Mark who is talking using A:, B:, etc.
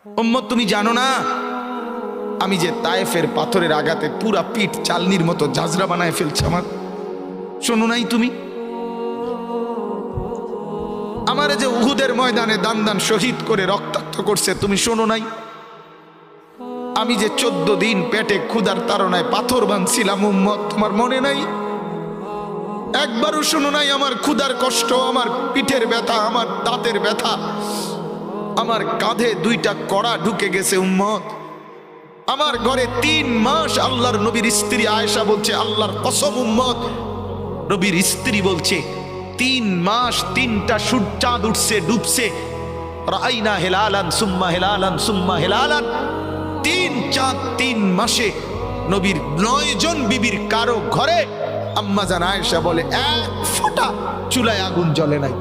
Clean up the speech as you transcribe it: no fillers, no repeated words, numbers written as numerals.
A: উম্মত তুমি জানো না আমি যে তায়েফের পাথরের আঘাতে পুরা পিঠ চালনির মতো জাজরা বানায় ফেলছে আমার? শোনো নাই তুমি? আমারে যে উহুদের ময়দানে দান দান শহীদ করে রক্তাক্ত করছে, তুমি শোনো নাই? আমি যে 14 দিন পেটে ক্ষুধার তাড়নায় পাথর বাঁধছিলাম, উম্মত তোমার মনে নাই? একবারও শোনো নাই আমার ক্ষুধার কষ্ট, আমার পিঠের ব্যথা, আমার দাঁতের ব্যথা, আমার কাঁধে 2টা কড়া ঢুকে গেছে উম্মত। আমার ঘরে 3 মাস আল্লাহর নবীর স্ত্রী আয়েশা বলছে, আল্লাহর কসম উম্মত, নবীর স্ত্রী বলছে 3 মাস 3টা সূর্যাঁদ উঠছে ডুবছে, রাইনা হেলালান সুম্মা হেলালান সুম্মা হেলালান। 3 চাঁদ 3 মাসে নবীর 9 জন বিবির কারো ঘরে আম্মা জান আয়েশা বলে 1 ফোঁটা চুলায় আগুন জ্বলে নাই।